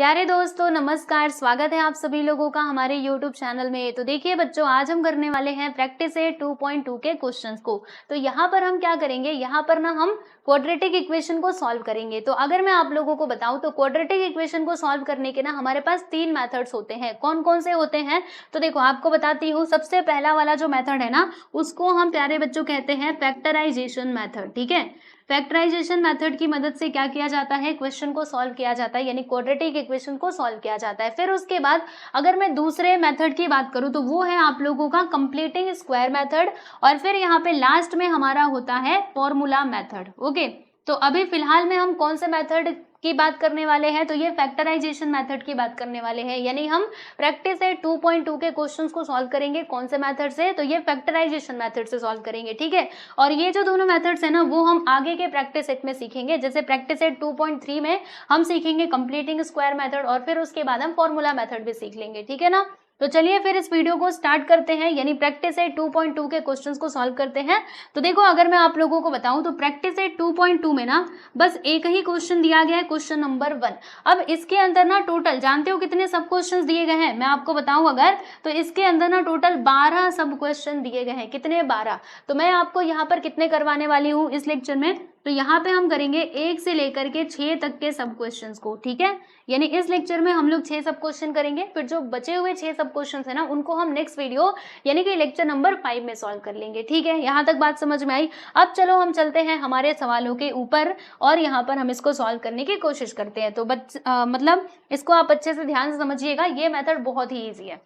प्यारे दोस्तों नमस्कार, स्वागत है आप सभी लोगों का हमारे YouTube चैनल में। तो देखिए बच्चों, आज हम करने वाले हैं प्रैक्टिस 2.2 के क्वेश्चंस को। तो यहाँ पर हम क्या करेंगे, यहाँ पर ना हम क्वाड्रेटिक इक्वेशन को सॉल्व करेंगे। तो अगर मैं आप लोगों को बताऊं तो क्वाड्रेटिक इक्वेशन को सॉल्व करने के ना हमारे पास 3 मेथड्स होते हैं। कौन कौन से होते हैं तो देखो आपको बताती हूँ। सबसे पहला वाला जो मेथड है ना, उसको हम प्यारे बच्चों कहते हैं फैक्टराइजेशन मेथड। ठीक है, फैक्टराइजेशन मेथड की मदद से क्या किया जाता है, क्वेश्चन को सॉल्व किया जाता है, यानी क्वाड्रेटिक इक्वेशन को सॉल्व किया जाता है। फिर उसके बाद अगर मैं दूसरे मेथड की बात करूं तो वो है आप लोगों का कंप्लीटिंग स्क्वायर मेथड, और फिर यहाँ पे लास्ट में हमारा होता है फॉर्मूला मेथड। ओके, तो अभी फिलहाल में हम कौन से मेथड की बात करने वाले हैं, तो ये फैक्टराइजेशन मेथड की बात करने वाले हैं। यानी हम प्रैक्टिस 2.2 के क्वेश्चंस को सॉल्व करेंगे कौन से मेथड से, तो ये फैक्टराइजेशन मेथड से सॉल्व करेंगे। ठीक है, और ये जो दोनों मेथड्स है ना वो हम आगे के प्रैक्टिस सेट में सीखेंगे। जैसे प्रैक्टिस 2.3 में हम सीखेंगे कंप्लीटिंग स्क्वायर मेथड, और फिर उसके बाद हम फॉर्मूला मेथड भी सीख लेंगे। ठीक है ना, तो चलिए फिर इस वीडियो को स्टार्ट करते हैं, यानी प्रैक्टिस 2.2 के क्वेश्चंस को सॉल्व करते हैं। तो देखो अगर मैं आप लोगों को बताऊं तो प्रैक्टिस 2.2 में ना बस एक ही क्वेश्चन दिया गया है, क्वेश्चन नंबर 1। अब इसके अंदर ना टोटल जानते हो कितने सब क्वेश्चन दिए गए हैं, मैं आपको बताऊं अगर, तो इसके अंदर ना टोटल 12 सब क्वेश्चन दिए गए हैं। कितने? 12। तो मैं आपको यहाँ पर कितने करवाने वाली हूँ इस लेक्चर में, तो यहाँ पे हम करेंगे 1 से लेकर के 6 तक के सब क्वेश्चंस को। ठीक है, यानी इस लेक्चर में हम लोग 6 सब क्वेश्चन करेंगे, फिर जो बचे हुए 6 सब क्वेश्चंस है ना उनको हम नेक्स्ट वीडियो यानी कि लेक्चर नंबर 5 में सॉल्व कर लेंगे। ठीक है, यहाँ तक बात समझ में आई। अब चलो हम चलते हैं हमारे सवालों के ऊपर, और यहाँ पर हम इसको सॉल्व करने की कोशिश करते हैं। तो मतलब इसको आप अच्छे से ध्यान से समझिएगा, ये मेथड बहुत ही ईजी है।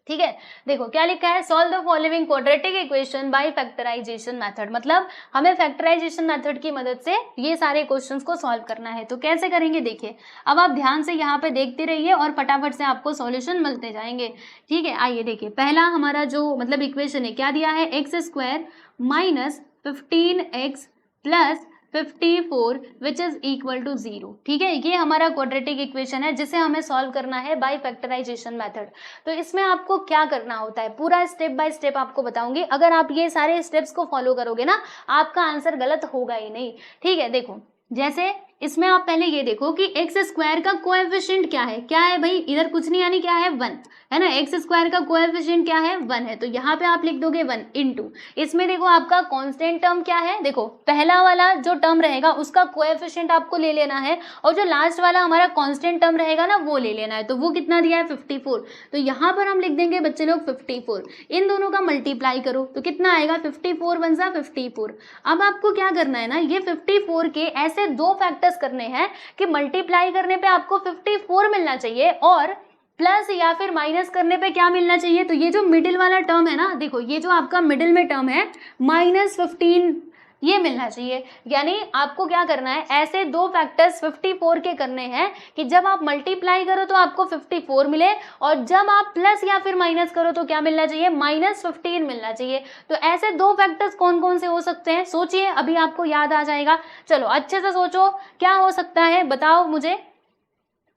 ठीक है, देखो क्या लिखा है, solve the following quadratic equation by factorisation method. मतलब हमें फैक्टराइजेशन मेथड की मदद से ये सारे क्वेश्चंस को सॉल्व करना है। तो कैसे करेंगे देखिए, अब आप ध्यान से यहाँ पे देखते रहिए और फटाफट से आपको सॉल्यूशन मिलते जाएंगे। ठीक है, आइए देखिए, पहला हमारा जो मतलब इक्वेशन है क्या दिया है, x² minus 15x plus 54 which is equal to 0। ठीक है, ये हमारा क्वाड्रेटिक इक्वेशन है जिसे हमें सॉल्व करना है बाय फैक्टराइजेशन मेथड। तो इसमें आपको क्या करना होता है, पूरा स्टेप बाय स्टेप आपको बताऊंगी। अगर आप ये सारे स्टेप्स को फॉलो करोगे ना, आपका आंसर गलत होगा ही नहीं। ठीक है, देखो जैसे इसमें आप पहले ये देखो कि x² का कोएफिशिएंट क्या है, क्या है भाई, इधर कुछ नहीं यानी क्या है 1 है ना। x² का कोएफिशिएंट क्या है, 1 है, तो यहाँ पे आप लिख दोगे 1 इंटू, इसमें देखो आपका कांस्टेंट टर्म क्या है, देखो पहला वाला जो टर्म रहेगा उसका कोएफिशिएंट आपको ले लेना है, और जो लास्ट वाला हमारा कांस्टेंट टर्म रहेगा ना वो ले लेना है। तो वो कितना दिया है 54, तो यहाँ पर हम लिख देंगे बच्चे लोग 54। इन दोनों का मल्टीप्लाई करो तो कितना आएगा, 54 × 54। अब आपको क्या करना है ना, ये 54 के ऐसे 2 फैक्टर्स करने हैं कि मल्टीप्लाई करने पे आपको 54 मिलना चाहिए, और प्लस या फिर माइनस करने पे क्या मिलना चाहिए, तो ये जो मिडिल वाला टर्म है ना, देखो ये जो आपका मिडिल में टर्म है -15, ये मिलना चाहिए। यानी आपको क्या करना है, ऐसे 2 फैक्टर्स 54 के करने हैं कि जब आप मल्टीप्लाई करो तो आपको 54 मिले, और जब आप प्लस या फिर माइनस करो तो क्या मिलना चाहिए, -15 मिलना चाहिए। तो ऐसे 2 फैक्टर्स कौन कौन से हो सकते हैं, सोचिए, अभी आपको याद आ जाएगा। चलो अच्छे से सोचो क्या हो सकता है, बताओ मुझे।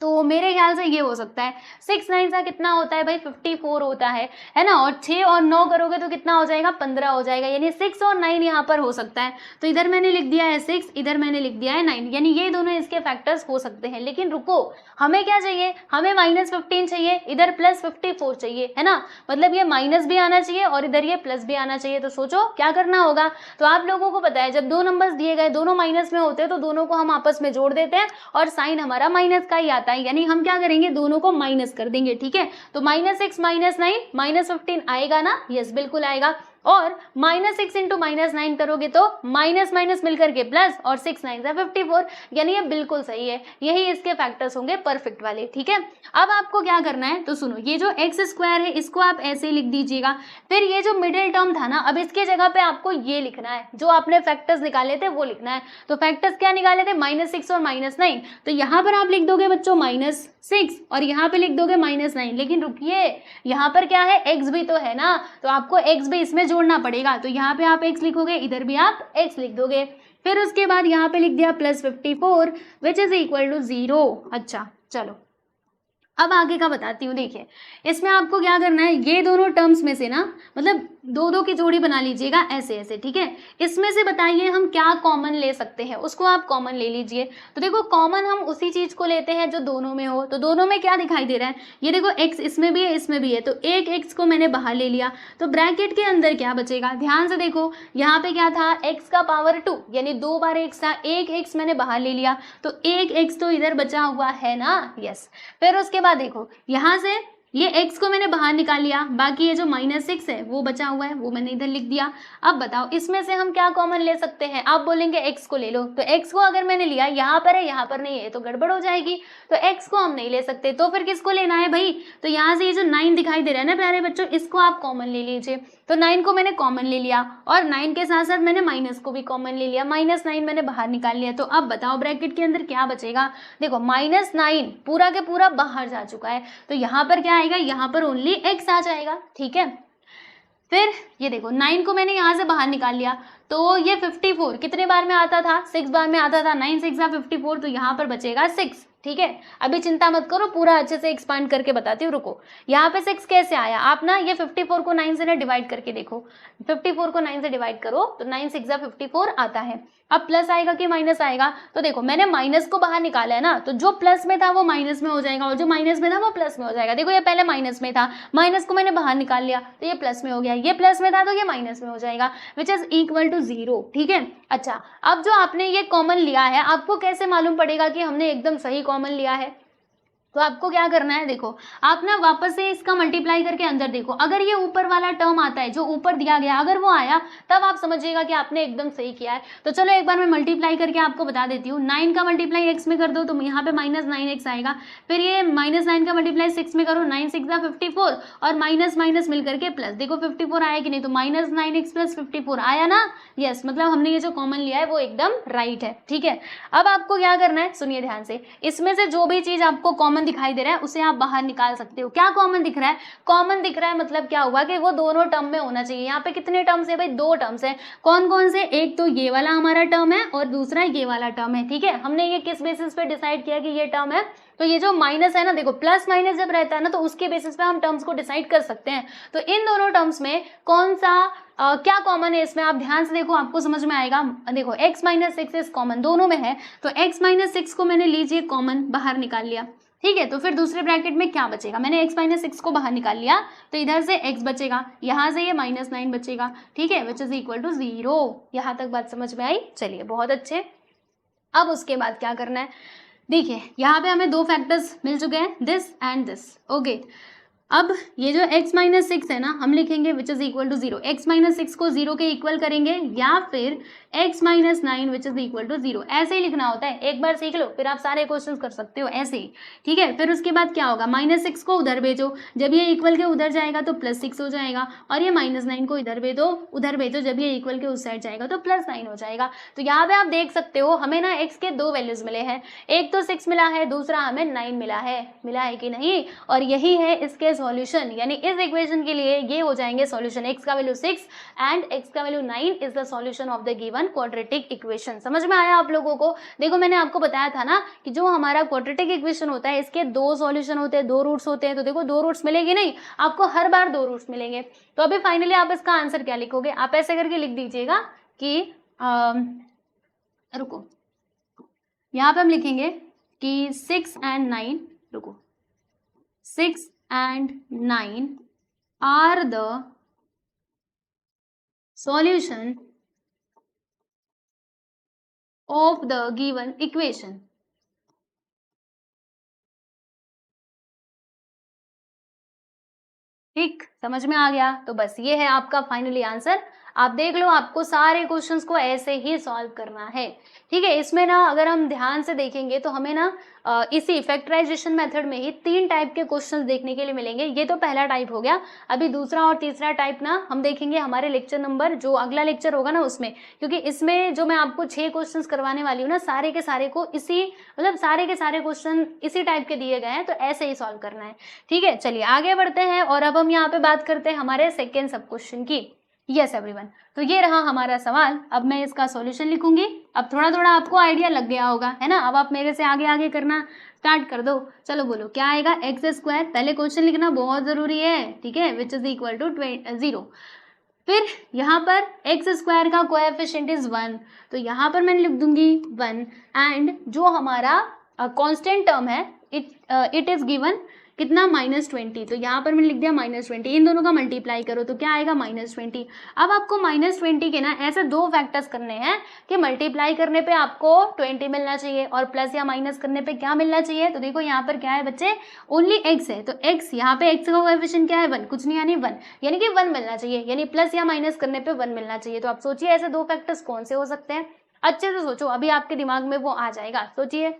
तो मेरे ख्याल से ये हो सकता है 6 9 का कितना होता है भाई, 54 होता है ना, और 6 और 9 करोगे तो कितना हो जाएगा, 15 हो जाएगा, यानी 6 और 9 यहाँ पर हो सकता है। तो इधर मैंने लिख दिया है 6, इधर मैंने लिख दिया है 9, यानी ये दोनों इसके फैक्टर्स हो सकते हैं। लेकिन रुको, हमें क्या चाहिए, हमें -15 चाहिए, इधर +54 चाहिए, है ना। मतलब ये माइनस भी आना चाहिए और इधर ये प्लस भी आना चाहिए। तो सोचो क्या करना होगा। तो आप लोगों को पता है जब 2 नंबर्स दिए गए दोनों माइनस में होते हैं तो दोनों को हम आपस में जोड़ देते हैं, और साइन हमारा माइनस का ही आता है, यानी हम क्या करेंगे, दोनों को माइनस कर देंगे। ठीक है, तो -6 -9 -15 आएगा ना, यस बिल्कुल आएगा। और -6 × -9 करोगे तो माइनस माइनस मिलकर के प्लस, और 6 9 54, यानी ये बिल्कुल सही है, यही इसके फैक्टर्स होंगे परफेक्ट वाले। ठीक है, अब आपको क्या करना है, तो सुनो, ये जो x² है इसको आप ऐसे लिख दीजिएगा। फिर ये जो मिडिल टर्म था ना, अब इसके जगह पे आपको ये लिखना है, जो आपने फैक्टर्स निकाले थे वो लिखना है। तो फैक्टर्स क्या निकाले थे, -6 और -9, तो यहाँ पर आप लिख दोगे बच्चों -6, और यहाँ पे लिख दोगे -9। लेकिन रुकिए, यहाँ पर क्या है, x भी तो है ना, तो आपको x भी इसमें जोड़ना पड़ेगा। तो यहाँ पे आप x लिखोगे, इधर भी आप x लिख दोगे। फिर उसके बाद यहाँ पे लिख दिया +54 विच इज इक्वल टू 0। अच्छा चलो, अब आगे का बताती हूँ। देखिए इसमें आपको क्या करना है, ये दोनों टर्म्स में से ना मतलब दो दो की जोड़ी बना लीजिएगा ऐसे ऐसे, ठीक है। इसमें से बताइए हम क्या कॉमन ले सकते हैं, उसको आप कॉमन ले लीजिए। तो देखो कॉमन हम उसी चीज को लेते हैं जो दोनों में हो। तो दोनों में क्या दिखाई दे रहा है, ये देखो x इसमें भी है इसमें भी है, तो एक x को मैंने बाहर ले लिया, तो ब्रैकेट के अंदर क्या बचेगा, ध्यान से देखो यहाँ पे क्या था, x का पावर 2 यानी 2 बार x था, एक x मैंने बाहर ले लिया, तो एक x तो इधर बचा हुआ है ना, यस। फिर उसके बाद देखो यहाँ से ये x को मैंने बाहर निकाल लिया, बाकी ये जो -6 है वो बचा हुआ है, वो मैंने इधर लिख दिया। अब बताओ इसमें से हम क्या कॉमन ले सकते हैं, आप बोलेंगे x को ले लो, तो x को अगर मैंने लिया यहाँ पर है यहाँ पर नहीं है तो गड़बड़ हो जाएगी, तो x को हम नहीं ले सकते, तो फिर किसको लेना है भाई, तो यहाँ से ये जो 9 दिखाई दे रहा है ना प्यारे बच्चों, इसको आप कॉमन ले लीजिए। तो 9 को मैंने कॉमन ले लिया और 9 के साथ साथ मैंने माइनस को भी कॉमन ले लिया, -9 मैंने बाहर निकाल लिया। तो अब बताओ ब्रैकेट के अंदर क्या बचेगा, देखो -9 पूरा के पूरा बाहर जा चुका है, तो यहाँ पर क्या आएगा, यहाँ पर ओनली x आ जाएगा, ठीक है। फिर ये देखो 9 को मैंने यहाँ से बाहर निकाल लिया, तो ये 54 कितने बार में आता था, 6 बार में आता था, 9 6 54, तो यहाँ पर बचेगा 6, ठीक है। अभी चिंता मत करो, पूरा अच्छे से एक्सपांड करके बताती हूँ, रुको। यहाँ पे 6 कैसे आया, आप ना ये 54 को 9 से ना डिवाइड करके देखो, 54 को 9 से डिवाइड करो तो 9 6 54 आता है। अब प्लस आएगा कि माइनस आएगा, तो देखो मैंने माइनस को बाहर निकाला है ना, तो जो प्लस में था वो माइनस में हो जाएगा और जो माइनस में था वो प्लस में हो जाएगा। देखो ये पहले माइनस में था, माइनस को मैंने बाहर निकाल लिया तो ये प्लस में हो गया, ये प्लस में था तो ये माइनस में हो जाएगा, विच इज इक्वल टू 0, ठीक है। अच्छा अब जो आपने ये कॉमन लिया है, आपको कैसे मालूम पड़ेगा कि हमने एकदम सही कॉमन लिया है, तो आपको क्या करना है, देखो आप ना वापस से इसका मल्टीप्लाई करके अंदर देखो, अगर ये ऊपर वाला टर्म आता है जो ऊपर दिया गया, अगर वो आया तब आप समझिएगा कि आपने एकदम सही किया है। तो चलो एक बार मैं मल्टीप्लाई करके आपको बता देती हूँ। 9 का मल्टीप्लाई x में कर दो तो यहाँ पे -9x आएगा, फिर ये -9 का मल्टीप्लाई 6 में करो, 9 6 54 और माइनस माइनस मिल करके प्लस, देखो 54 आया कि नहीं, तो -9x + 54 आया ना, यस। मतलब हमने ये जो कॉमन लिया है वो एकदम राइट है, ठीक है। अब आपको क्या करना है, सुनिए ध्यान से, इसमें से जो भी चीज आपको कॉमन दिखाई दे रहा है उसे आप बाहर निकाल सकते हो। क्या कॉमन दिख रहा है, कॉमन दिख रहा है मतलब क्या हुआ कि वो दोनों टर्म में होना चाहिए। यहाँ पे कितने टर्म्स है भाई, 2 टर्म्स है, कौन कौन से, एक तो ये वाला हमारा टर्म है और दूसरा ये वाला टर्म है, ठीक है। हमने ये किस बेसिस पे डिसाइड किया कि ये टर्म है, तो ये जो माइनस है ना, देखो प्लस माइनस जब रहता है ना तो उसके बेसिस पे हम टर्म्स को डिसाइड कर सकते हैं। तो इन दोनों टर्म्स में कौन सा क्या कॉमन है, इसमें आप ध्यान से देखो आपको समझ में आएगा। देखो x - 6 इज कॉमन, दोनों में है, तो x - 6 को मैंने लीजिए कॉमन बाहर निकाल लिया, ठीक है। तो फिर दूसरे ब्रैकेट में क्या बचेगा, मैंने x - 6 को बाहर निकाल लिया तो इधर से x बचेगा, यहाँ से ये -9 बचेगा, ठीक है, विच इज इक्वल टू 0। यहाँ तक बात समझ में आई, चलिए बहुत अच्छे। अब उसके बाद क्या करना है, देखिए यहाँ पे हमें 2 फैक्टर्स मिल चुके हैं, दिस एंड दिस, ओके। अब ये जो x - 6 है ना, हम लिखेंगे which is equal to 0, x - 6 को 0 के इक्वल करेंगे या फिर x - 9 which is equal to 0, ऐसे ही लिखना होता है। एक बार सीख लो फिर आप सारे क्वेश्चंस कर सकते हो ऐसे ही, ठीक है। फिर उसके बाद क्या होगा, -6 को उधर भेजो, जब ये इक्वल के उधर जाएगा तो +6 हो जाएगा, और ये -9 को इधर भेजो, जब ये इक्वल के उस साइड जाएगा तो +9 हो जाएगा। तो यहाँ पे आप देख सकते हो हमें ना x के 2 वैल्यूज मिले हैं, एक तो 6 मिला है, दूसरा हमें 9 मिला है कि नहीं, और यही है इसके सॉल्यूशन, यानी इस इक्वेशन के लिए ये हो जाएंगे सॉल्यूशन, x का वैल्यू 6 एंड x का value 9 is the solution of the given quadratic equation. समझ में आया आप लोगों को, देखो मैंने आपको बताया था ना कि जो हमारा क्वाड्रेटिक इक्वेशन होता है इसके 2 सॉल्यूशन होते हैं, 2 रूट्स होते हैं, तो देखो 2 रूट्स मिलेगी नहीं, आपको हर बार 2 रूट्स मिलेंगे। तो अभी फाइनली आप इसका आंसर क्या लिखोगे, आप ऐसे करके लिख दीजिएगा कि रुको, यहाँ पे हम लिखेंगे कि 6 and 9, रुको, 6 and 9 are the solution of the given equation। ठीक, समझ में आ गया, तो बस ये है आपका फाइनली आंसर। आप देख लो, आपको सारे क्वेश्चंस को ऐसे ही सॉल्व करना है, ठीक है। इसमें ना अगर हम ध्यान से देखेंगे तो हमें ना इसी फैक्टराइजेशन मेथड में ही 3 टाइप के क्वेश्चंस देखने के लिए मिलेंगे। ये तो पहला टाइप हो गया, अभी दूसरा और तीसरा टाइप ना हम देखेंगे हमारे लेक्चर नंबर, जो अगला लेक्चर होगा ना उसमें, क्योंकि इसमें जो मैं आपको 6 क्वेश्चंस करवाने वाली हूँ ना, सारे के सारे को इसी मतलब सारे के सारे क्वेश्चन इसी टाइप के दिए गए हैं, तो ऐसे ही सॉल्व करना है, ठीक है। चलिए आगे बढ़ते हैं और अब हम यहाँ पे बात करते हैं हमारे सेकेंड सब क्वेश्चन की। यस एवरीवन, तो ये रहा हमारा सवाल। अब मैं इसका सॉल्यूशन लिखूंगी। अब थोड़ा थोड़ा आपको आइडिया लग गया होगा, है ना। अब आप मेरे से आगे आगे करना स्टार्ट कर दो। चलो बोलो क्या आएगा, एक्स स्क्वायर, पहले क्वेश्चन लिखना बहुत जरूरी है, ठीक है, विच इज इक्वल टू 0। फिर यहाँ पर एक्स स्क्वायर का कोएफिशिएंट इज 1, तो यहाँ पर मैं लिख दूंगी 1, एंड जो हमारा कांस्टेंट टर्म है इट इज गिवन कितना, -20, तो यहाँ पर मैंने लिख दिया -20। इन दोनों का मल्टीप्लाई करो तो क्या आएगा, -20। अब आपको -20 के ना ऐसे दो फैक्टर्स करने हैं कि मल्टीप्लाई करने पे आपको 20 मिलना चाहिए और प्लस या माइनस करने पे क्या मिलना चाहिए। तो देखो यहाँ पर क्या है बच्चे, ओनली x है, तो x यहाँ पे x का कोएफिशिएंट क्या है 1, कुछ नहीं यानी 1, यानी कि 1 मिलना चाहिए, यानी प्लस या माइनस करने पे 1 मिलना चाहिए। तो आप सोचिए ऐसे दो फैक्टर्स कौन से हो सकते हैं, अच्छे से सोचो, अभी आपके दिमाग में वो आ जाएगा, सोचिए।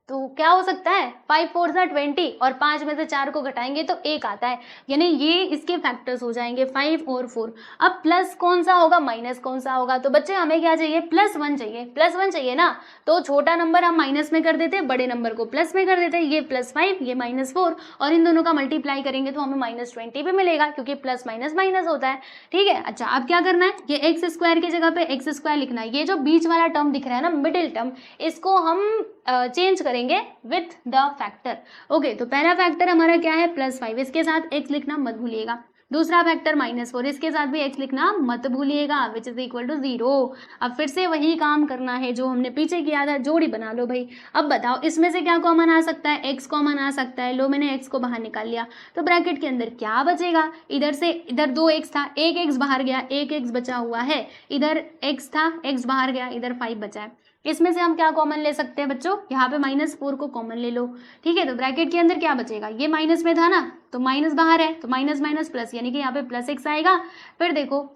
तो क्या हो सकता है, 5 4 20 और 5 में से 4 को घटाएंगे तो 1 आता है, यानी ये इसके फैक्टर्स हो जाएंगे 5 और 4। अब प्लस कौन सा होगा, माइनस कौन सा होगा, तो बच्चे हमें क्या चाहिए, +1 चाहिए, +1 चाहिए ना, तो छोटा नंबर हम माइनस में कर देते, बड़े नंबर को प्लस में कर देते, ये +5 ये -4, और इन दोनों का मल्टीप्लाई करेंगे तो हमें -20 भी मिलेगा, क्योंकि प्लस माइनस माइनस होता है, ठीक है। अच्छा अब क्या करना है, ये एक्स स्क्वायर की जगह पे एक्स स्क्वायर लिखना है, ये जो बीच वाला टर्म दिख रहा है ना, मिडिल टर्म, इसको हम चेंज करेंगे विथ द फैक्टर। ओके, तो पहला फैक्टर हमारा क्या है, +5, इसके साथ x लिखना मत भूलिएगा। दूसरा फैक्टर -4, इसके साथ भी x लिखना मत भूलिएगा, विच इज इक्वल टू 0। अब फिर से वही काम करना है जो हमने पीछे किया था, जोड़ी बना लो भाई। अब बताओ इसमें से क्या कॉमन आ सकता है, x कॉमन आ सकता है, लो मैंने x को बाहर निकाल लिया, तो ब्रैकेट के अंदर क्या बचेगा, इधर से इधर 2x था, एक x बाहर गया, एक x बचा हुआ है, इधर x था, x बाहर गया, इधर 5 बचा है। इसमें से हम क्या कॉमन ले सकते हैं बच्चों, यहाँ पे -4 को कॉमन ले लो, ठीक है। तो ब्रैकेट के अंदर क्या बचेगा, ये माइनस में था ना, तो माइनस बाहर है, तो माइनस माइनस प्लस, यानी कि यहाँ पे +x आएगा। फिर देखो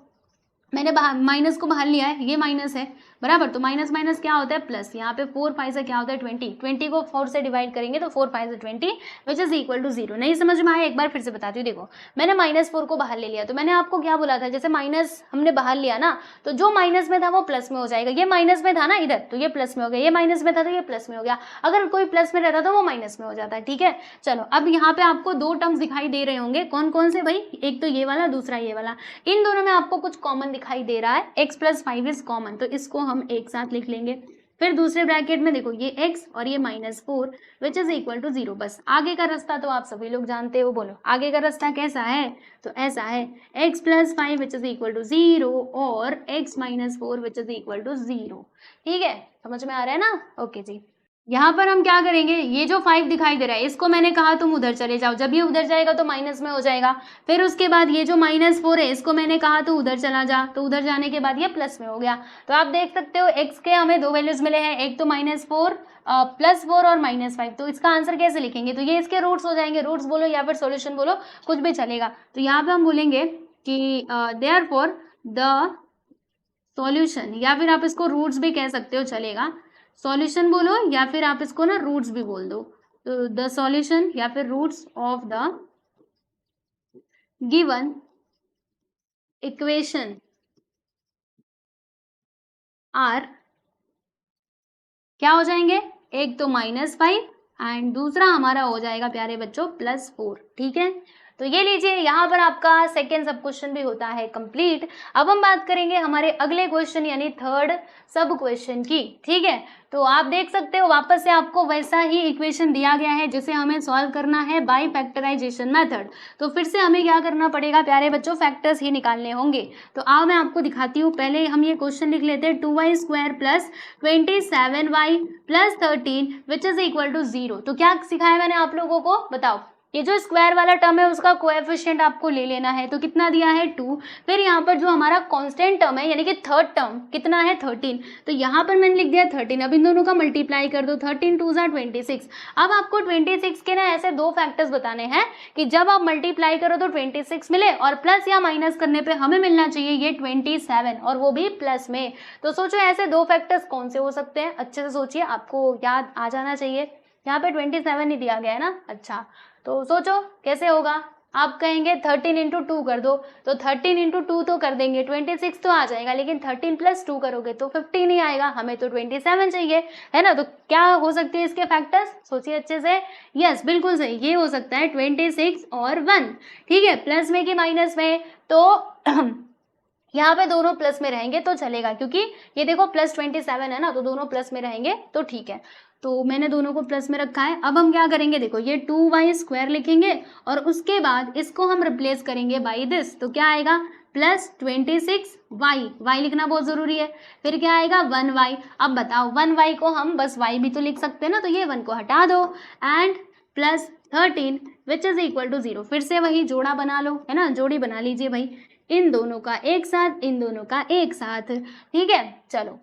मैंने बाहर माइनस को बाहर लिया है, ये माइनस है बराबर, तो माइनस माइनस क्या होता है प्लस, यहाँ पे 4 5 से क्या होता है 20, 20 को 4 से डिवाइड करेंगे तो 4 5 से 20 विच इज इक्वल टू 0। नहीं समझ में आया, एक बार फिर से बताती हूँ। देखो मैंने -4 को बाहर ले लिया, तो मैंने आपको क्या बोला था, जैसे माइनस हमने बाहर लिया ना, तो जो माइनस में था वो प्लस में हो जाएगा, ये माइनस में था ना इधर, तो ये प्लस में हो गया, ये माइनस में था तो ये प्लस में हो गया, अगर कोई प्लस में रहता तो वो माइनस में हो जाता है, ठीक है। चलो अब यहाँ पे आपको दो टर्म्स दिखाई दे रहे होंगे, कौन कौन से भाई, एक तो ये वाला, दूसरा ये वाला, इन दोनों में आपको कुछ कॉमन दिखाई दे रहा है, x + 5 इज कॉमन, तो इसको हम एक साथ लिख लेंगे। फिर दूसरे ब्रैकेट में देखो ये x और ये -4 विच इज इक्वल टू 0। बस आगे का रास्ता तो आप सभी लोग जानते हो, बोलो आगे का रास्ता कैसा है, तो ऐसा है x + 5 which is equal to 0 और x - 4 which is equal to 0, ठीक है, समझ में आ रहा है ना। ओके जी, यहाँ पर हम क्या करेंगे, ये जो 5 दिखाई दे रहा है इसको मैंने कहा तुम उधर चले जाओ, जब ये उधर जाएगा तो माइनस में हो जाएगा। फिर उसके बाद ये जो -4 है इसको मैंने कहा तो उधर चला जा, तो उधर जाने के बाद ये प्लस में हो गया। तो आप देख सकते हो x के हमें दो वैल्यूज मिले हैं, एक तो -4 +4 और -5। तो इसका आंसर कैसे लिखेंगे, तो ये इसके रूट्स हो जाएंगे, रूट्स बोलो या फिर सॉल्यूशन बोलो, कुछ भी चलेगा। तो यहाँ पे हम बोलेंगे कि देयरफॉर द सॉल्यूशन, या फिर आप इसको रूट्स भी कह सकते हो, चलेगा, सॉल्यूशन बोलो या फिर आप इसको ना रूट्स भी बोल दो, तो द सॉल्यूशन या फिर roots of the given equation are क्या हो जाएंगे, एक तो -5 एंड दूसरा हमारा हो जाएगा प्यारे बच्चों +4, ठीक है। तो ये लीजिए, यहाँ पर आपका सेकेंड सब क्वेश्चन भी होता है कंप्लीट। अब हम बात करेंगे हमारे अगले क्वेश्चन यानी थर्ड सब क्वेश्चन की, ठीक है। तो आप देख सकते हो वापस से आपको वैसा ही इक्वेशन दिया गया है जिसे हमें सॉल्व करना है बाय फैक्टराइजेशन मेथड। तो फिर से हमें क्या करना पड़ेगा प्यारे बच्चों, फैक्टर्स ही निकालने होंगे। तो आओ मैं आपको दिखाती हूँ, पहले हम ये क्वेश्चन लिख लेते हैं, 2y² + 27y + 13 which is equal to 0। तो क्या सिखाया मैंने आप लोगों को, बताओ, ये जो स्क्वायर वाला टर्म है उसका कोएफिशिएंट आपको ले लेना है, तो कितना दिया है 2। फिर यहाँ पर जो हमारा कांस्टेंट टर्म है यानी कि थर्ड टर्म कितना है 13, तो यहाँ पर मैंने लिख दिया 13। अब इन दोनों का मल्टीप्लाई कर दो, 13 2 = 26। अब आपको 26 के ना ऐसे दो फैक्टर्स बताने हैं कि जब आप मल्टीप्लाई करो तो 26 मिले और प्लस या माइनस करने पर हमें मिलना चाहिए ये 27 और वो भी प्लस में। तो सोचो ऐसे दो फैक्टर्स कौन से हो सकते हैं, अच्छे से सोचिए, आपको याद आ जाना चाहिए। यहाँ पे 27 ही दिया गया है ना, अच्छा तो सोचो कैसे होगा। आप कहेंगे 13 × 2 कर दो, तो 13 × 2 तो कर देंगे, 26 तो आ जाएगा, लेकिन 13 + 2 करोगे तो 15 ही आएगा, हमें तो 27 चाहिए, है ना। तो क्या हो सकते हैं इसके फैक्टर्स, सोचिए अच्छे से। यस बिल्कुल सही, ये हो सकता है 26 और 1, ठीक है, प्लस में कि माइनस में। तो यहाँ पे दोनों प्लस में रहेंगे तो चलेगा, क्योंकि ये देखो +27 है ना, तो दोनों प्लस में रहेंगे तो ठीक है। तो मैंने दोनों को प्लस में रखा है। अब हम क्या करेंगे, देखो ये 2y² लिखेंगे और उसके बाद इसको हम रिप्लेस करेंगे बाई दिस, तो क्या आएगा +26y, y लिखना बहुत जरूरी है। फिर क्या आएगा 1y। अब बताओ 1y को हम बस y भी तो लिख सकते हैं ना, तो ये 1 को हटा दो and +13 which is equal to 0। फिर से वही जोड़ा बना लो, है ना, जोड़ी बना लीजिए भाई, इन दोनों का एक साथ, इन दोनों का एक साथ, ठीक है। चलो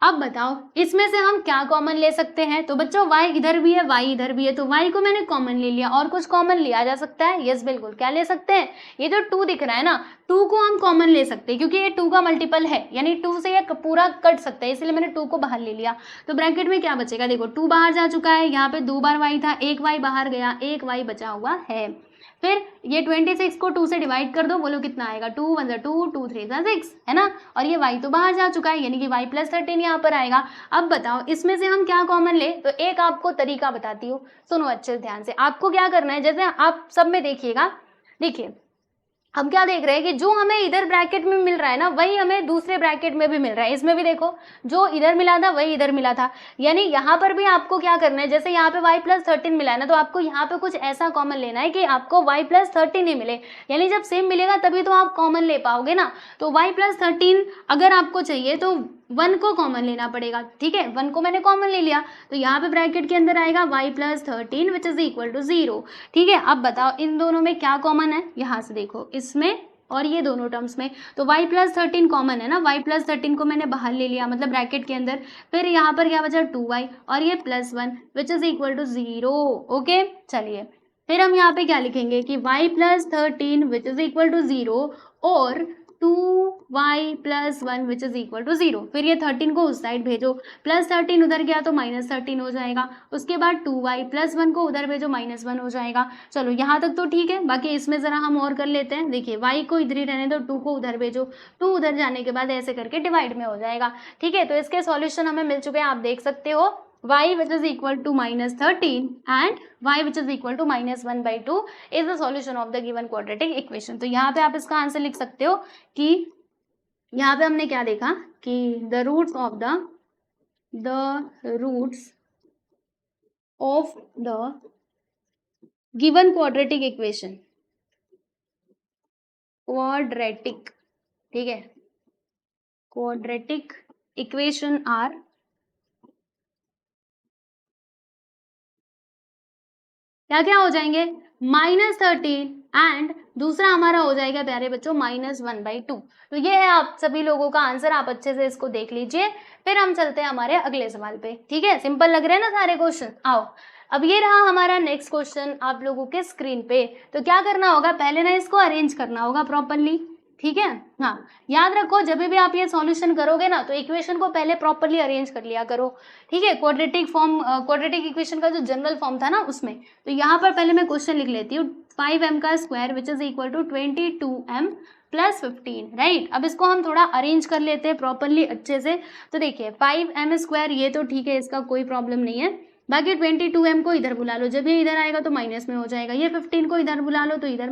अब बताओ इसमें से हम क्या कॉमन ले सकते हैं। तो बच्चों y इधर भी है, y इधर भी है, तो y को मैंने कॉमन ले लिया। और कुछ कॉमन लिया जा सकता है? यस बिल्कुल, क्या ले सकते हैं, ये जो 2 दिख रहा है ना, 2 को हम कॉमन ले सकते हैं क्योंकि ये 2 का मल्टीपल है, यानी 2 से ये पूरा कट सकता है, इसलिए मैंने 2 को बाहर ले लिया। तो ब्रैकेट में क्या बचेगा, देखो 2 बाहर जा चुका है, यहाँ पे 2 बार y था, एक y बाहर गया, एक y बचा हुआ है। फिर ये 26 को 2 से डिवाइड कर दो, बोलो कितना आएगा, 2 1 जा 2, 2 3 जा 6, है ना। और ये y तो बाहर जा चुका है, यानी कि y +13 यहाँ पर आएगा। अब बताओ इसमें से हम क्या कॉमन ले। तो एक आपको तरीका बताती हूँ, सुनो अच्छे ध्यान से। आपको क्या करना है, जैसे आप सब में देखिएगा, देखिए हम क्या देख रहे हैं कि जो हमें इधर ब्रैकेट में मिल रहा है ना, वही हमें दूसरे ब्रैकेट में भी मिल रहा है। इसमें भी देखो जो इधर मिला था वही इधर मिला था, यानी यहाँ पर भी आपको क्या करना है, जैसे यहाँ पे y +13 मिला है ना, तो आपको यहाँ पे कुछ ऐसा कॉमन लेना है कि आपको y +13 ही मिले, यानी जब सेम मिलेगा तभी तो आप कॉमन ले पाओगे ना। तो y +13 अगर आपको चाहिए तो 1 को कॉमन लेना पड़ेगा, ठीक है। 1 को मैंने कॉमन ले लिया, तो यहाँ पे ब्रैकेट के अंदर आएगा y +13 which is equal to 0, ठीक है। अब बताओ इन दोनों में क्या कॉमन है, यहाँ से देखो इसमें और ये दोनों टर्म्स में, तो y +13 कॉमन है ना, y +13 को मैंने बाहर ले लिया, मतलब ब्रैकेट के अंदर। फिर यहाँ पर क्या बचा 2y और ये +1 which is equal to 0, okay. चलिए फिर हम यहाँ पे क्या लिखेंगे कि y +13 which is equal to 0 और 2y +1 which is equal to 0। फिर ये 13 को उस साइड भेजो, +13 उधर गया तो -13 हो जाएगा। उसके बाद 2y +1 को उधर भेजो, -1 हो जाएगा। चलो यहाँ तक तो ठीक है, बाकी इसमें ज़रा हम और कर लेते हैं। देखिए y को इधर ही रहने दो, 2 को उधर भेजो, 2 उधर जाने के बाद ऐसे करके डिवाइड में हो जाएगा, ठीक है। तो इसके सॉल्यूशन हमें मिल चुके हैं, आप देख सकते हो y which is equal to -13 and y which is equal to -1/2 is the solution of the given quadratic equation। तो यहाँ पे आप इसका आंसर लिख सकते हो कि यहाँ पे हमने क्या देखा कि the roots of the given quadratic equation, ठीक है, quadratic equation are क्या क्या हो जाएंगे, -13 एंड दूसरा हमारा हो जाएगा प्यारे बच्चों -1/2। तो ये है आप सभी लोगों का आंसर, आप अच्छे से इसको देख लीजिए। फिर हम चलते हैं हमारे अगले सवाल पे, ठीक है। सिंपल लग रहे हैं ना सारे क्वेश्चन। आओ अब ये रहा हमारा नेक्स्ट क्वेश्चन आप लोगों के स्क्रीन पे। तो क्या करना होगा, पहले ना इसको अरेंज करना होगा प्रॉपरली, ठीक है। हाँ याद रखो जब भी आप ये सॉल्यूशन करोगे ना, तो इक्वेशन को पहले प्रॉपरली अरेंज कर लिया करो, ठीक है। क्वाड्रेटिक इक्वेशन का जो जनरल फॉर्म था ना उसमें। तो यहाँ पर पहले मैं क्वेश्चन लिख लेती हूँ, 5m² which is equal to 22m + 15, right. अब इसको हम थोड़ा अरेंज कर लेते हैं प्रॉपरली अच्छे से। तो देखिए 5m² ये तो ठीक है, इसका कोई प्रॉब्लम नहीं है। बाकी 22m को इधर बुला लो, जब ये इधर आएगा तो माइनस में हो जाएगा। ये 15 को इधर बुला लो तो इधर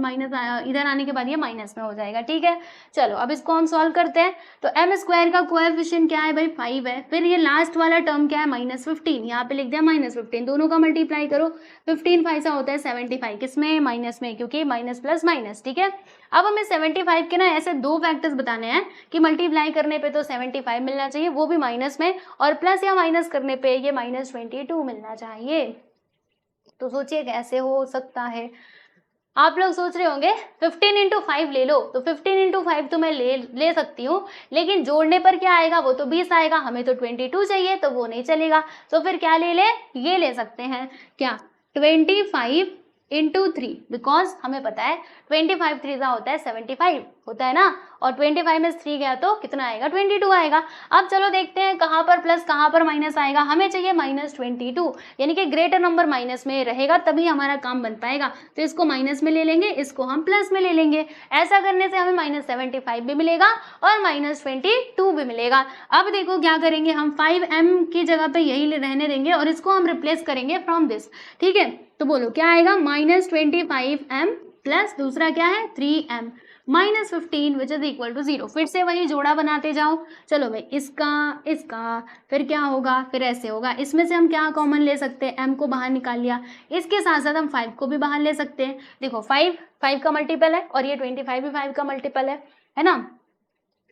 इधर आने के बाद ये माइनस में हो जाएगा, ठीक है। चलो अब इसको हम सॉल्व करते हैं। तो m² का कोएफिशिएंट क्या है भाई, 5 है। फिर ये लास्ट वाला टर्म क्या है, -15, यहाँ पे लिख दिया -15। दोनों का मल्टीप्लाई करो, 15 5 होता है 75, किसमें, माइनस में, क्योंकि माइनस प्लस माइनस, ठीक है। अब हमें 75 के ना ऐसे 2 फैक्टर्स बताने हैं कि मल्टीप्लाई करने पे तो 75 मिलना चाहिए, वो भी माइनस में, और प्लस या माइनस करने पे ये -22 मिलना चाहिए। तो सोचिए कैसे हो सकता है। आप लोग सोच रहे होंगे 15 × 5 ले लो, तो 15 × 5 तो मैं ले सकती हूँ, लेकिन जोड़ने पर क्या आएगा, वो तो 20 आएगा, हमें तो 22 चाहिए, तो वो नहीं चलेगा। तो फिर क्या ले ये ले सकते हैं क्या, 25 × 3, बिकॉज हमें पता है 25 3 होता है 75 होता है ना, और 25 में 3 गया तो कितना आएगा, 22 आएगा। अब चलो देखते हैं कहाँ पर प्लस कहाँ पर माइनस आएगा। हमें चाहिए -22, यानी कि ग्रेटर नंबर माइनस में रहेगा तभी हमारा काम बन पाएगा। तो इसको माइनस में ले लेंगे, इसको हम प्लस में ले लेंगे। ऐसा करने से हमें -75 भी मिलेगा और -22 भी मिलेगा। अब देखो क्या करेंगे हम, 5m की जगह पे यही रहने देंगे और इसको हम रिप्लेस करेंगे फ्रॉम दिस, ठीक है। तो बोलो क्या आएगा, -25m प्लस दूसरा क्या है 3m -15 which is equal to 0। फिर से वही जोड़ा बनाते जाओ। चलो भाई, इसका फिर क्या होगा, फिर ऐसे होगा। इसमें से हम क्या कॉमन ले सकते हैं, m को बाहर निकाल लिया। इसके साथ साथ हम 5 को भी बाहर ले सकते हैं। देखो 5 का मल्टीपल है और ये 25 भी 5 का मल्टीपल है ना।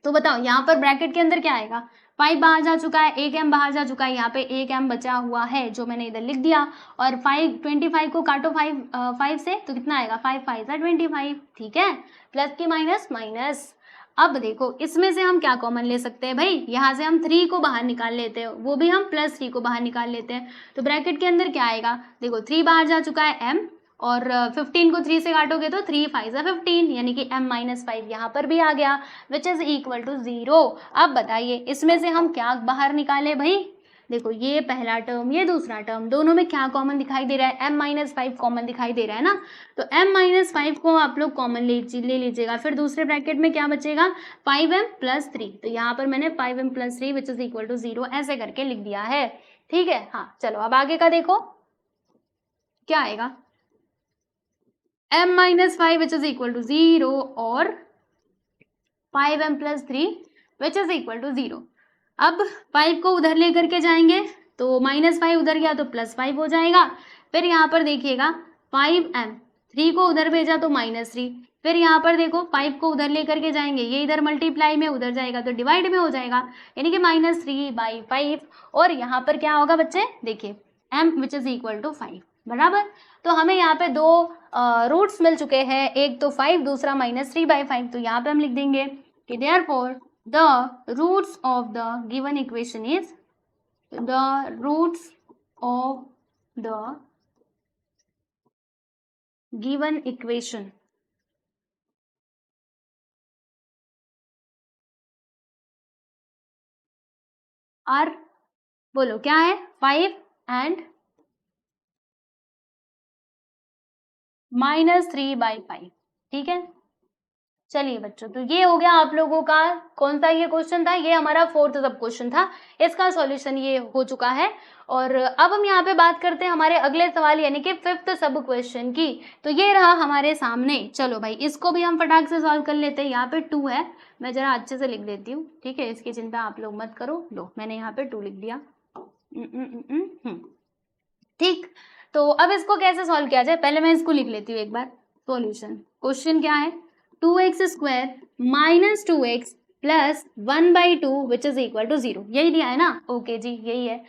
तो बताओ यहाँ पर ब्रैकेट के अंदर क्या आएगा, 5 बाहर जा चुका है, एक m बाहर जा चुका है, यहाँ पे एक m बचा हुआ है जो मैंने इधर लिख दिया। और 25 को काटो 5 से तो कितना आएगा, 5 5 25। ठीक है, प्लस की माइनस माइनस। अब देखो इसमें से हम क्या कॉमन ले सकते हैं भाई, यहाँ से हम 3 को बाहर निकाल लेते हैं, वो भी हम +3 को बाहर निकाल लेते हैं। तो ब्रैकेट के अंदर क्या आएगा, देखो 3 बाहर जा चुका है m, और 15 को 3 से काटोगे तो 3 5 15, यानी कि m-5 यहाँ पर भी आ गया, विच इज इक्वल टू 0। अब बताइए इसमें से हम क्या बाहर निकाले भाई, देखो ये पहला टर्म, ये दूसरा टर्म, दोनों में क्या कॉमन दिखाई दे रहा है, m-5 कॉमन दिखाई दे रहा है ना। तो m-5 को आप लोग कॉमन ले लीजिएगा। फिर दूसरे ब्रैकेट में क्या बचेगा, 5m+3। तो यहाँ पर मैंने 5m+3 which is equal to 0 ऐसे करके लिख दिया है। ठीक है, हाँ चलो अब आगे का देखो क्या आएगा, m-5 which is equal to 0 और 5m+3 which is equal to 0। अब 5 को उधर लेकर के जाएंगे तो -5 उधर गया तो +5 हो जाएगा। फिर यहाँ पर देखिएगा 5m, 3 को उधर भेजा तो -3। फिर यहाँ पर देखो 5 को उधर लेकर के जाएंगे, ये इधर मल्टीप्लाई में उधर जाएगा तो डिवाइड में हो जाएगा, यानी कि -3/5। और यहाँ पर क्या होगा बच्चे, देखिए m which is equal to 5 बराबर। तो हमें यहाँ पे दो रूट्स मिल चुके हैं, एक तो 5, दूसरा -3/5। तो यहाँ पे हम लिख देंगे कि therefore the roots of the given equation is, the roots of the given equation are, बोलो क्या है, 5 एंड -3/5। ठीक है, चलिए बच्चों, तो ये हो गया आप लोगों का, कौन सा ये क्वेश्चन था, ये हमारा 4th सब क्वेश्चन था, इसका सॉल्यूशन ये हो चुका है। और अब हम यहाँ पे बात करते हैं हमारे अगले सवाल यानी कि 5th सब क्वेश्चन की। तो ये रहा हमारे सामने। चलो भाई, इसको भी हम फटाक से सॉल्व कर लेते हैं। यहाँ पे 2 है, मैं जरा अच्छे से लिख देती हूँ। ठीक है, इसकी चिंता आप लोग मत करो। लो मैंने यहाँ पे 2 लिख दिया। ठीक, तो अब इसको कैसे सॉल्व किया जाए, पहले मैं इसको लिख लेती हूँ एक बार। सॉल्यूशन, क्वेश्चन क्या है, 2x² - 2x + 1/2 which is equal to 0, यही दिया है ना। ओके जी, यही है।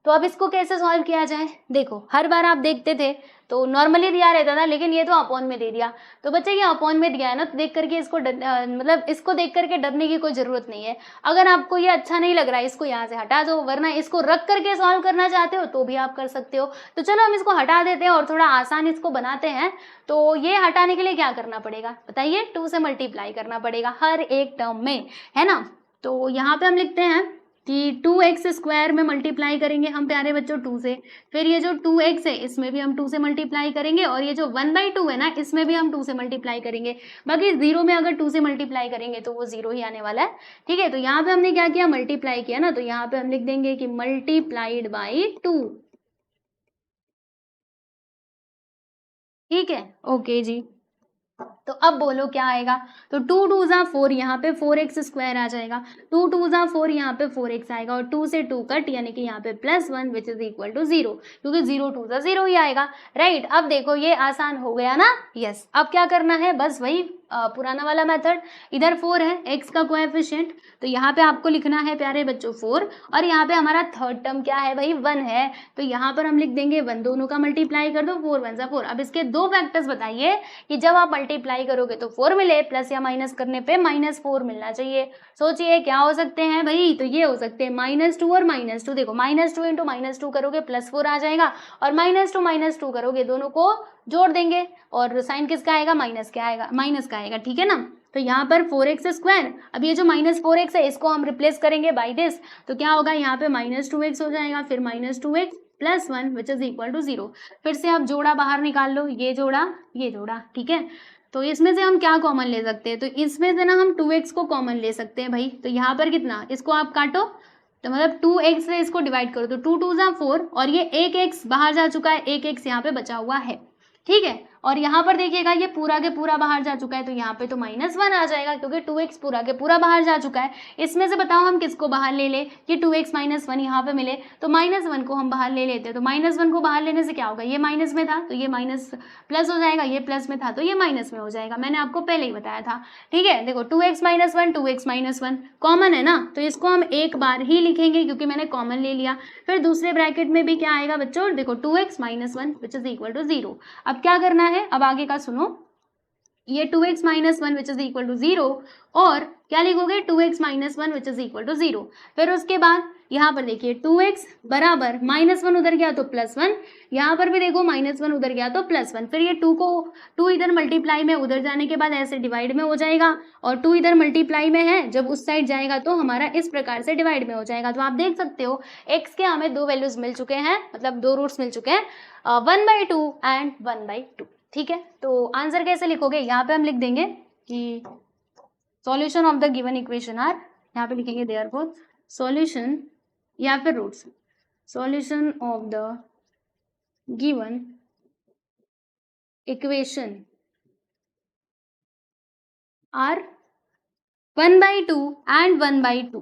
तो अब इसको कैसे सॉल्व किया जाए, देखो हर बार आप देखते थे तो नॉर्मली दिया रहता था, लेकिन ये तो अपॉन में दे दिया। तो बच्चे ये अपॉन में दिया है ना, तो देख करके इसको मतलब इसको देख करके डरने की कोई जरूरत नहीं है। अगर आपको ये अच्छा नहीं लग रहा है, इसको यहाँ से हटा दो, वरना इसको रख करके सॉल्व करना चाहते हो तो भी आप कर सकते हो। तो चलो हम इसको हटा देते हैं और थोड़ा आसान इसको बनाते हैं। तो ये हटाने के लिए क्या करना पड़ेगा बताइए, 2 से मल्टीप्लाई करना पड़ेगा हर एक टर्म में, है ना। तो यहाँ पे हम लिखते हैं कि 2x² में मल्टीप्लाई करेंगे हम प्यारे बच्चों 2 से। फिर ये जो 2x है इसमें भी हम 2 से मल्टीप्लाई करेंगे, और ये जो 1/2 है ना, इसमें भी हम 2 से मल्टीप्लाई करेंगे। बाकी 0 में अगर 2 से मल्टीप्लाई करेंगे तो वो 0 ही आने वाला है। ठीक है, तो यहाँ पे हमने क्या किया, मल्टीप्लाई किया ना, तो यहाँ पे हम लिख देंगे कि मल्टीप्लाइड बाई 2। ठीक है, ओके जी। तो अब बोलो क्या आएगा, तो 2 2 ज़ा 4, यहाँ पे 4x² आ जाएगा। 2 2 ज़ा 4, यहाँ पे 4x आएगा, और 2 से 2 कट, यानी कि यहाँ पे +1 विच इज इक्वल टू 0, क्योंकि 0 2 ज़ा 0 ही आएगा। राइट, अब देखो ये आसान हो गया ना। यस, अब क्या करना है, बस वही पुराना वाला मेथड। इधर 4 है, x का कोएफिशिएंट, तो यहाँ पे आपको लिखना है प्यारे बच्चों 4, और यहाँ पे हमारा थर्ड टर्म क्या है भाई, 1 है, तो यहाँ पर हम लिख देंगे 1, दोनों का मल्टीप्लाई कर दो, 4 1 ज़ा 4। अब इसके दो फैक्टर्स बताइए कि जब आप मल्टीप्लाई करोगे तो 4 मिले, प्लस या माइनस करने पे -4 मिलना चाहिए। सोचिए क्या हो सकते हैं भाई, तो ये हो सकते हैं -2 और -2। देखो -2 × -2 करोगे +4 आ जाएगा, और -2 -2 करोगे, दोनों को जोड़ देंगे और साइन किसका आएगा, माइनस का आएगा। ठीक है ना, तो यहाँ पर 4x², अब ये जो -4x है इसको हम रिप्लेस करेंगे बाई दिस, तो क्या होगा, यहाँ पे -2x हो जाएगा, फिर -2x + 1 which is equal to 0। फिर से आप जोड़ा बाहर निकाल लो, ये जोड़ा। ठीक है, तो इसमें से हम क्या कॉमन ले सकते हैं, तो इसमें से ना हम 2x को कॉमन ले सकते हैं भाई। तो यहाँ पर कितना, इसको आप काटो, तो मतलब 2x से इसको डिवाइड करो, तो 2 2 ज़ा 4, और ये एक x बाहर जा चुका है, एक x यहाँ पे बचा हुआ है। ठीक है, और यहाँ पर देखिएगा ये पूरा के पूरा बाहर जा चुका है, तो यहाँ पे तो -1 आ जाएगा क्योंकि 2x पूरा के पूरा बाहर जा चुका है। इसमें से बताओ हम किसको बाहर ले ले, कि 2x - 1 यहाँ पे मिले, तो -1 को हम बाहर ले लेते हैं। तो -1 को बाहर लेने से क्या होगा, ये माइनस में था तो ये माइनस प्लस हो जाएगा, ये प्लस में था तो ये माइनस में हो जाएगा, मैंने आपको पहले ही बताया था। ठीक है, देखो 2x - 1 2x - 1 कॉमन है ना, तो इसको हम एक बार ही लिखेंगे क्योंकि मैंने कॉमन ले लिया। फिर दूसरे ब्रैकेट में भी क्या आएगा बच्चों, देखो 2x - 1 which is equal to 0। अब क्या करना है, अब आगे का सुनो, ये 2x - 1 which is equal to 0 और क्या लिखोगे 2x - 1 which is equal to 0। फिर उसके बाद यहाँ पर देखिए 2x बराबर -1 उधर गया तो +1, यहाँ पर भी देखो -1 उधर गया तो +1। फिर ये 2 इधर मल्टीप्लाई में उधर जाने के बाद ऐसे डिवाइड में हो जाएगा, और 2 इधर मल्टीप्लाई में है, जब उस साइड जाएगा तो हमारा इस प्रकार से डिवाइड में हो जाएगा। तो आप देख सकते हो x के हमें 2 वैल्यूज मिल चुके हैं, मतलब 2 रूट्स मिल चुके हैं, 1/2 एंड 1/2। ठीक है, तो आंसर कैसे लिखोगे, यहाँ पे हम लिख देंगे कि solution of the given equation are, यहाँ पे लिखेंगे देयरफॉर सॉल्यूशन या फिर roots, solution of the given equation are 1/2 and 1/2।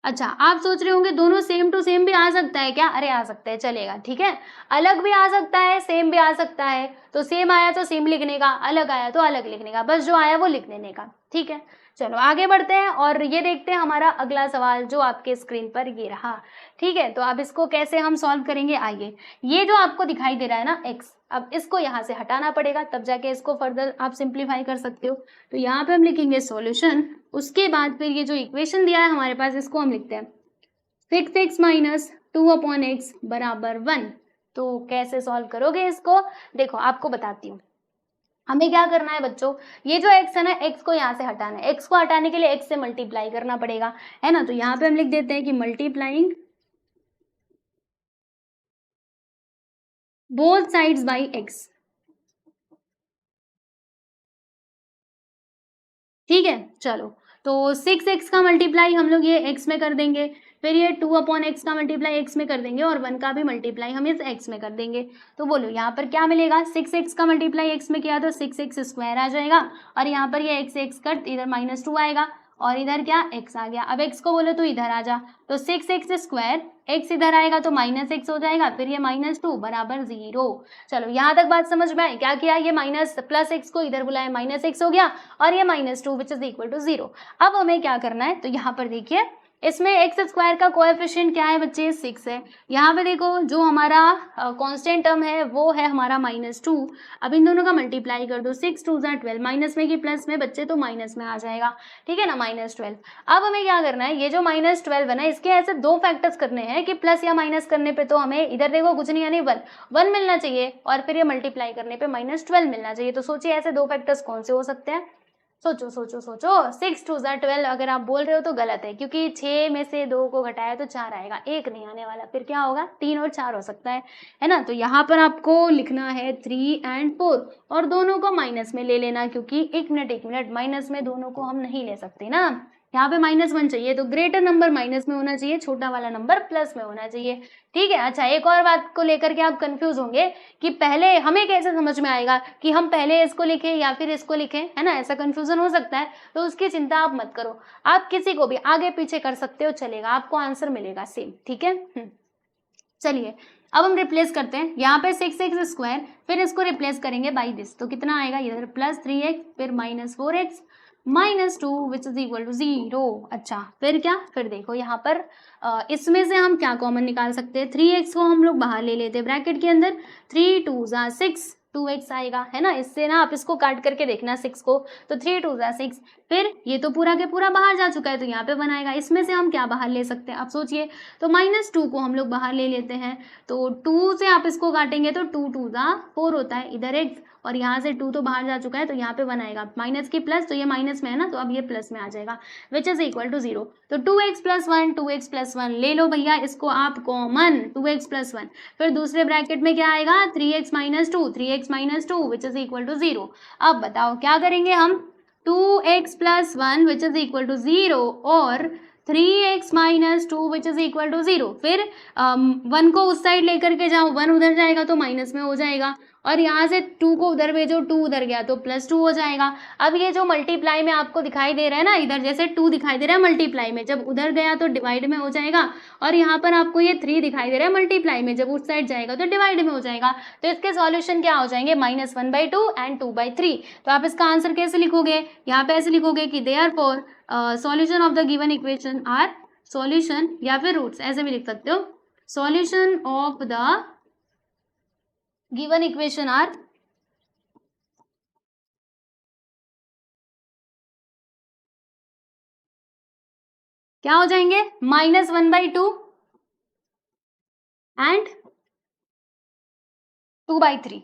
अच्छा, आप सोच रहे होंगे दोनों सेम टू सेम भी आ सकता है क्या, अरे आ सकता है, चलेगा। ठीक है, अलग भी आ सकता है, सेम भी आ सकता है, तो सेम आया तो सेम लिखने का, अलग आया तो अलग लिखने का, बस जो आया वो लिख देने का। ठीक है, चलो आगे बढ़ते हैं और ये देखते हैं हमारा अगला सवाल जो आपके स्क्रीन पर ये रहा। ठीक है, तो अब इसको कैसे हम सॉल्व करेंगे, आइए, ये जो आपको दिखाई दे रहा है ना x, अब इसको यहाँ से हटाना पड़ेगा, तब जाके इसको फर्दर आप सिंप्लीफाई कर सकते हो। तो यहाँ पे हम लिखेंगे सॉल्यूशन, उसके बाद फिर ये जो इक्वेशन दिया है हमारे पास इसको हम लिखते हैं 6x - 2/x बराबर 1। तो कैसे सॉल्व करोगे इसको, देखो आपको बताती हूँ। हमें क्या करना है बच्चों, ये जो x है ना, x को यहाँ से हटाना है, x को हटाने के लिए x से मल्टीप्लाई करना पड़ेगा, है ना। तो यहाँ पे हम लिख देते हैं कि multiplying both sides by x। ठीक है, चलो, तो 6x का मल्टीप्लाई हम लोग ये x में कर देंगे, फिर ये 2/x का मल्टीप्लाई x में कर देंगे, और 1 का भी मल्टीप्लाई हम इस x में कर देंगे। तो बोलो यहाँ पर क्या मिलेगा, 6x का मल्टीप्लाई x में किया तो 6x² आ जाएगा, और यहाँ पर ये x कट, इधर -2 आएगा, और इधर क्या x आ गया। अब x को बोलो तो इधर आ जा, तो 6x², x इधर आएगा तो -x हो जाएगा, फिर ये -2 बराबर 0। चलो यहाँ तक बात समझ में आई, क्या किया, ये +x को इधर बुलाया, -x हो गया, और ये -2 विच इज इक्वल टू 0। अब हमें क्या करना है, तो यहाँ पर देखिए इसमें x² का कोएफिशिएंट क्या है बच्चे, 6 है। यहाँ पे देखो जो हमारा कांस्टेंट टर्म है वो है हमारा -2। अब इन दोनों का मल्टीप्लाई कर दो, 6 2 12, माइनस में कि प्लस में बच्चे, तो माइनस में आ जाएगा। ठीक है ना, -12। अब हमें क्या करना है, ये जो -12 है ना, इसके ऐसे 2 फैक्टर्स करने हैं कि प्लस या माइनस करने पे तो हमें इधर देखो कुछ नहीं, यानी 1 मिलना चाहिए, और फिर ये मल्टीप्लाई करने पे -12 मिलना चाहिए। तो सोचिए ऐसे 2 फैक्टर्स कौन से हो सकते हैं, सोचो सोचो सोचो। 6 2 12 अगर आप बोल रहे हो तो गलत है, क्योंकि 6 में से 2 को घटाया तो 4 आएगा, 1 नहीं आने वाला, फिर क्या होगा, 3 और 4 हो सकता है ना। तो यहाँ पर आपको लिखना है 3 और 4, और दोनों को माइनस में ले लेना, क्योंकि एक मिनट माइनस में दोनों को हम नहीं ले सकते ना, यहाँ पे -1 चाहिए, तो ग्रेटर नंबर माइनस में होना चाहिए, छोटा वाला नंबर प्लस में होना चाहिए। ठीक है, अच्छा, एक और बात को लेकर के आप कंफ्यूज होंगे कि पहले हमें कैसे समझ में आएगा कि हम पहले इसको लिखें या फिर इसको लिखें, है ना, ऐसा कंफ्यूजन हो सकता है, तो उसकी चिंता आप मत करो, आप किसी को भी आगे पीछे कर सकते हो, चलेगा, आपको आंसर मिलेगा सेम। ठीक है, चलिए अब हम रिप्लेस करते हैं, यहाँ पे 6x², फिर इसको रिप्लेस करेंगे बाई दिस, तो कितना आएगा, इधर +3x, फिर -4x -2 which is equal to 0। अच्छा, फिर क्या, फिर देखो यहाँ पर इसमें से हम क्या कॉमन निकाल सकते हैं, 3x को हम लोग बाहर ले लेते हैं ब्रैकेट के अंदर, 3 2 6, 2x आएगा, है ना। इससे ना आप इसको काट करके देखना 6 को, तो 3 2 6, फिर ये तो पूरा के पूरा बाहर जा चुका है, तो यहाँ पे बनाएगा। इसमें से हम क्या बाहर ले सकते हैं, आप सोचिए, तो -2 को हम लोग बाहर ले लेते हैं, तो 2 से आप इसको काटेंगे तो 2 2 4 होता है, इधर x, और यहाँ से 2 तो बाहर जा चुका है, तो यहाँ पे बनाएगा माइनस की प्लस, तो ये माइनस में है ना, तो अब ये प्लस में आ जाएगा, विच इज इक्वल टू 0। तो 2x + 1 ले लो भैया, इसको आप कॉमन, 2x + 1, फिर दूसरे ब्रैकेट में क्या आएगा, 3x - 2 which is equal to 0। अब बताओ क्या करेंगे हम, 2x + 1 which is equal to 0 और 3x - 2 which is equal to 0। फिर 1 को उस साइड लेकर के जाओ, 1 उधर जाएगा तो माइनस में हो जाएगा, और यहाँ से 2 को उधर भेजो, 2 उधर गया तो +2 हो जाएगा। अब ये जो मल्टीप्लाई में आपको दिखाई दे रहा है ना, इधर जैसे 2 दिखाई दे रहा है मल्टीप्लाई में, जब उधर गया तो डिवाइड में हो जाएगा, और यहाँ पर आपको ये 3 दिखाई दे रहा है मल्टीप्लाई में, जब उस साइड जाएगा तो डिवाइड में हो जाएगा। तो इसके सॉल्यूशन क्या हो जाएंगे, -1/2 एंड 2/3। तो आप इसका आंसर कैसे लिखोगे, यहाँ पे ऐसे लिखोगे कि therefore solution of the given equation are, solution या फिर रूट्स ऐसे भी लिख सकते हो, solution of the given equation are क्या हो जाएंगे, -1/2 एंड 2/3।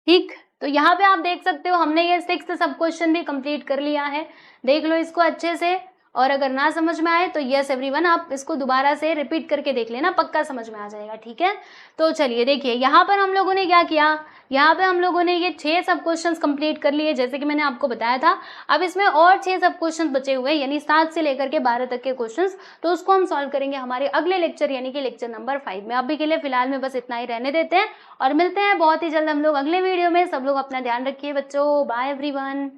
ठीक, तो यहाँ पे आप देख सकते हो हमने ये 6th सब क्वेश्चन भी कंप्लीट कर लिया है। देख लो इसको अच्छे से, और अगर ना समझ में आए तो यस एवरीवन आप इसको दोबारा से रिपीट करके देख लेना, पक्का समझ में आ जाएगा। ठीक है, तो चलिए देखिए यहाँ पर हम लोगों ने क्या किया, यहाँ पे हम लोगों ने ये 6 सब क्वेश्चंस कंप्लीट कर लिए जैसे कि मैंने आपको बताया था। अब इसमें और 6 सब क्वेश्चंस बचे हुए हैं, यानी 7 से लेकर के 12 तक के क्वेश्चंस, तो उसको हम सॉल्व करेंगे हमारे अगले लेक्चर यानी कि लेक्चर नंबर 5 में। अभी के लिए फिलहाल में बस इतना ही रहने देते हैं और मिलते हैं बहुत ही जल्द हम लोग अगले वीडियो में। सब लोग अपना ध्यान रखिए बच्चों, बाय एवरीवन।